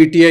PTI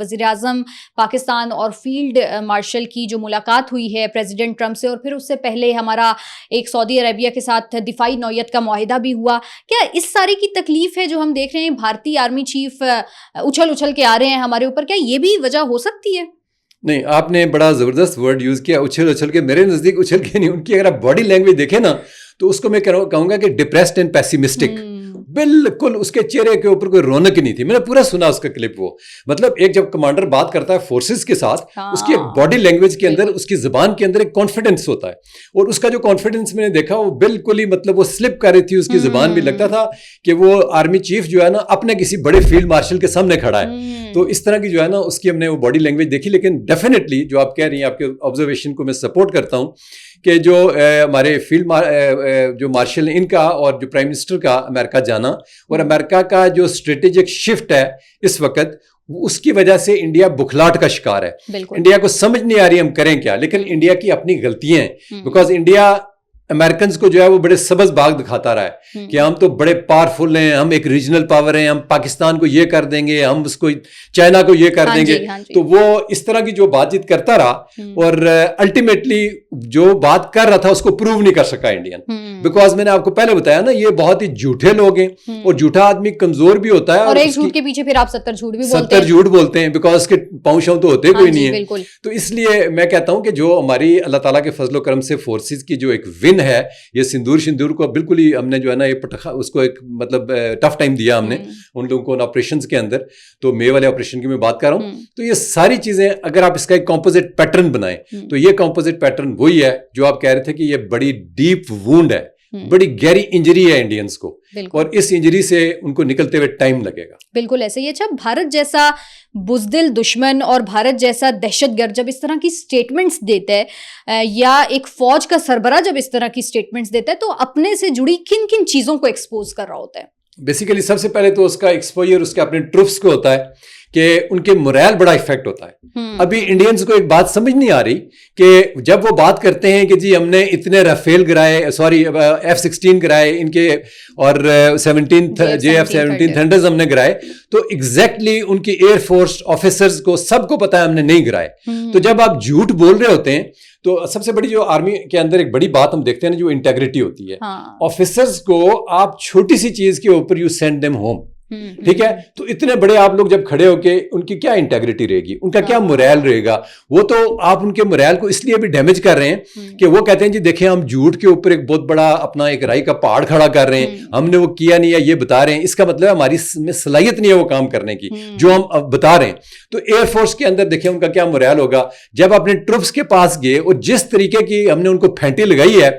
وزیر اعظم پاکستان اور field marshal کی جو ملاقات ہوئی ہے پریزیڈنٹ ٹرمپ سے, اور پھر اس سے پہلے ہمارا ایک سعودی عربیہ کے ساتھ دفاعی نوعیت کا معاہدہ بھی ہوا, کیا اس سارے کی تکلیف ہے جو ہم دیکھ رہے ہیں بھارتی آرمی چیف اچھل کے آ رہے ہیں ہمارے اوپر, کیا یہ بھی وجہ ہو سکتی ہے؟ نہیں, آپ نے بڑا زبردست ورڈ یوز کیا, اچھل کے. میرے نزدیک اچھل کے نہیں, ان کی اگر آپ باڈی لینگویج دیکھیں نا تو اس کو میں کہوں گا کہ ڈپریسڈ اینڈ پیسیمسٹک. بالکل اس کے چہرے کے اوپر کوئی رونق نہیں تھی. میں نے پورا سنا اس کا کلپ. وہ مطلب ایک جب کمانڈر بات کرتا ہے فورسز کے ساتھ, اس کی باڈی لینگویج کے اندر, اس کی زبان کے اندر ایک کانفیڈنس ہوتا ہے, اور اس کا جو کانفیڈنس میں نے دیکھا وہ بالکل ہی مطلب وہ سلپ کر رہی تھی اس کی زبان بھی. لگتا تھا کہ وہ آرمی چیف جو ہے نا اپنے کسی بڑے فیلڈ مارشل کے سامنے کھڑا ہے. تو اس طرح کی جو ہے نا اس کی ہم نے وہ باڈی لینگویج دیکھی. لیکن ڈیفینیٹلی جو آپ کہہ رہی ہیں, آپ کے آبزرویشن کو میں سپورٹ کرتا ہوں کہ جو ہمارے فیلڈ جو مارشل ان کا اور جو پرائم منسٹر کا امریکہ جانا, اور امریکہ کا جو اسٹریٹجک شفٹ ہے اس وقت, اس کی وجہ سے انڈیا بکھلاٹ کا شکار ہے. انڈیا کو سمجھ نہیں آ رہی ہم کریں کیا, لیکن انڈیا کی اپنی غلطیاں ہیں. بیکاز انڈیا امریکنز کو جو ہے وہ بڑے سبز باغ دکھاتا رہا ہے کہ ہم تو بڑے پاورفل ہیں, ہم ایک ریجنل پاور ہیں, ہم پاکستان کو یہ کر دیں گے, ہم اس کو چائنا کو یہ کر دیں گے. تو وہ اس طرح کی جو بات چیت کرتا رہا, اور الٹیمیٹلی جو بات کر رہا تھا اس کو پروو نہیں کر سکا انڈین. بیکاز میں نے آپ کو پہلے بتایا نا, یہ بہت ہی جھوٹے لوگ ہیں, اور جھوٹا آدمی کمزور بھی ہوتا ہے, اور ایک جھوٹ کے پیچھے پھر آپ 70 جھوٹ بولتے ہیں, بیکاز اس کے پاؤں شاؤں تو ہوتے کوئی نہیں ہے. تو اس لیے میں کہتا ہوں کہ جو ہماری اللہ تعالیٰ کے فضل و کرم سے فورسز کی جو ایک ون ہے, یہ سندور کو بالکل ہی ہم نے جو ہے نا یہ اس کو ایک مطلب ٹف ٹائم دیا ہم نے ان لوگوں کو آپریشنز کے اندر. تو مے والے آپریشن کی میں بات کر رہا ہوں. تو یہ ساری چیزیں اگر آپ اس کا ایک کمپوزٹ پیٹرن بنائیں تو یہ کمپوزٹ پیٹرن وہی ہے جو آپ کہہ رہے تھے کہ یہ بڑی ڈیپ وونڈ ہے, بڑی گہری انجری ہے انڈینز کو, اور اس انجری سے ان کو نکلتے ہوئے ٹائم لگے گا. بالکل ایسے ہی. اچھا, بھارت جیسا بزدل دشمن اور بھارت جیسا دہشت گرد جب اس طرح کی سٹیٹمنٹس دیتا ہے, یا ایک فوج کا سربراہ جب اس طرح کی سٹیٹمنٹس دیتا ہے, تو اپنے سے جڑی کن کن چیزوں کو ایکسپوز کر رہا ہوتا ہے؟ بیسیکلی سب سے پہلے تو اس کا ایکسپوجر اس کے اپنے ٹروپس کو ہوتا ہے کہ ان کے موریل بڑا افیکٹ ہوتا ہے. ابھی انڈینز کو ایک بات سمجھ نہیں آ رہی کہ جب وہ بات کرتے ہیں کہ جی ہم نے اتنے رافیل گرائے, F-16 گرائے ان کے, اور 17 JF-17 تھنڈرز ہم نے گرائے, تو ایگزیکٹلی ان کی ایئر فورس آفیسرز کو سب کو پتا ہے ہم نے نہیں گرائے. تو جب آپ جھوٹ بول رہے ہوتے ہیں تو سب سے بڑی جو آرمی کے اندر ایک بڑی بات ہم دیکھتے ہیں نا, جو انٹیگریٹی ہوتی ہے. آفیسرز کو آپ چھوٹی سی چیز کے اوپر یو سینڈ دیم ہوم, ٹھیک ہے, تو اتنے بڑے آپ لوگ جب کھڑے ہو کے ان کی کیا انٹیگریٹی رہے گی, ان کا کیا موریل رہے گا. وہ تو آپ ان کے موریل کو اس لیے بھی ڈیمیج کر رہے ہیں کہ وہ کہتے ہیں جی دیکھیں ہم جھوٹ کے اوپر ایک بہت بڑا اپنا ایک رائی کا پہاڑ کھڑا کر رہے ہیں, ہم نے وہ کیا نہیں ہے یہ بتا رہے ہیں. اس کا مطلب ہماری میں صلاحیت نہیں ہے وہ کام کرنے کی جو ہم بتا رہے ہیں. تو ایئر فورس کے اندر دیکھیں ان کا کیا موریل ہوگا جب اپنے ٹروپس کے پاس گئے, اور جس طریقے کی ہم نے ان کو پھینٹی لگائی ہے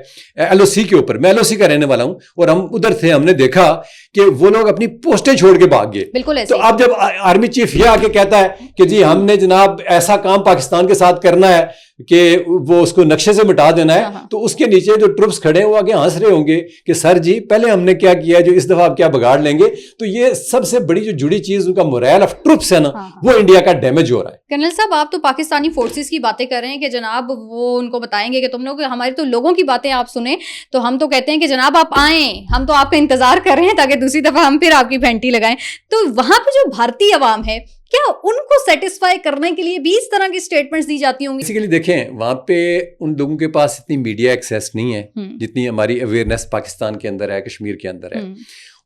LOC کے اوپر. میں LOC کا رہنے والا ہوں, اور ہم ادھر تھے, ہم نے دیکھا کہ وہ لوگ اپنی پوسٹیں چھوڑ کے بھاگ گئے. تو اب جب آرمی چیف یہ آ کے کہتا ہے کہ جی ہم نے جناب ایسا کام پاکستان کے ساتھ کرنا ہے کہ وہ اس کو نقشے سے مٹا دینا ہے, تو اس کے نیچے جو ٹروپس کھڑے ہیں وہ آگے ہنس رہے ہوں گے کہ سر جی پہلے ہم نے کیا کیا, جو اس دفعہ آپ کیا بگاڑ لیں گے. تو یہ سب سے بڑی جو جڑی چیز ان کا موریل آف ٹروپس ہے نا, وہ انڈیا کا ڈیمیج ہو رہا ہے. کرنل صاحب, آپ تو پاکستانی فورسز کی باتیں کر رہے ہیں کہ جناب وہ ان کو بتائیں گے کہ تم لوگ ہمارے تو لوگوں کی باتیں آپ سنیں, تو ہم تو کہتے ہیں کہ جناب آپ آئیں, ہم تو آپ کا انتظار کر رہے ہیں تاکہ دوسری دفعہ ہم پھر آپ کی پھینٹی لگائیں. تو وہاں پہ جو بھارتی عوام ہے, کیا ان کو سیٹسفائی کرنے کے لیے بھی اس طرح کی سٹیٹمنٹس دی جاتی ہوں گی؟ بیسیکلی دیکھیں وہاں پہ ان لوگوں کے پاس اتنی میڈیا ایکسیس نہیں ہے جتنی ہماری اویئرنیس پاکستان کے اندر ہے, کشمیر کے اندر ہے.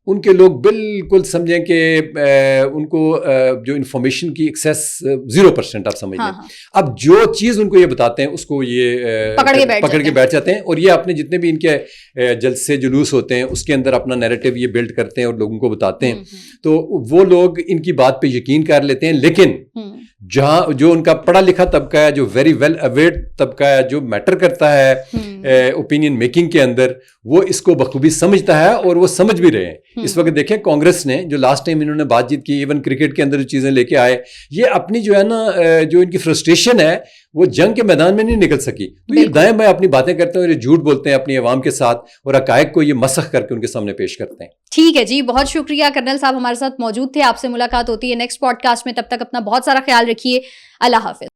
ان کے لوگ بالکل سمجھیں کہ ان کو جو انفارمیشن کی ایکسیس 0% آپ سمجھ لیں. اب جو چیز ان کو یہ بتاتے ہیں اس کو یہ پکڑ کے بیٹھ جاتے ہیں, اور یہ اپنے جتنے بھی ان کے جلسے جلوس ہوتے ہیں اس کے اندر اپنا نیریٹو یہ بلڈ کرتے ہیں اور لوگوں کو بتاتے ہیں. تو وہ لوگ ان کی بات پہ یقین کر لیتے ہیں. لیکن جہاں جو ان کا پڑھا لکھا طبقہ ہے, جو ویری ویل اویئرڈ طبقہ ہے, جو میٹر کرتا ہے اوپینین میکنگ کے اندر, وہ اس کو بخوبی سمجھتا ہے, اور وہ سمجھ بھی رہے ہیں. اس وقت دیکھیں کانگریس نے جو لاسٹ ٹائم انہوں نے بات چیت کی, ایون کرکٹ کے اندر جو چیزیں لے کے آئے, یہ اپنی جو ہے نا جو ان کی فرسٹریشن ہے وہ جنگ کے میدان میں نہیں نکل سکی. تو یہ دائیں بائیں اپنی باتیں کرتے ہیں, اور یہ جھوٹ بولتے ہیں اپنی عوام کے ساتھ, اور حقائق کو یہ مسخ کر کے ان کے سامنے پیش کرتے ہیں. ٹھیک ہے جی, بہت شکریہ کرنل صاحب ہمارے ساتھ موجود تھے. آپ سے ملاقات ہوتی ہے نیکسٹ پوڈ کاسٹ میں, تب تک اپنا بہت سارا خیال رکھیے. اللہ حافظ.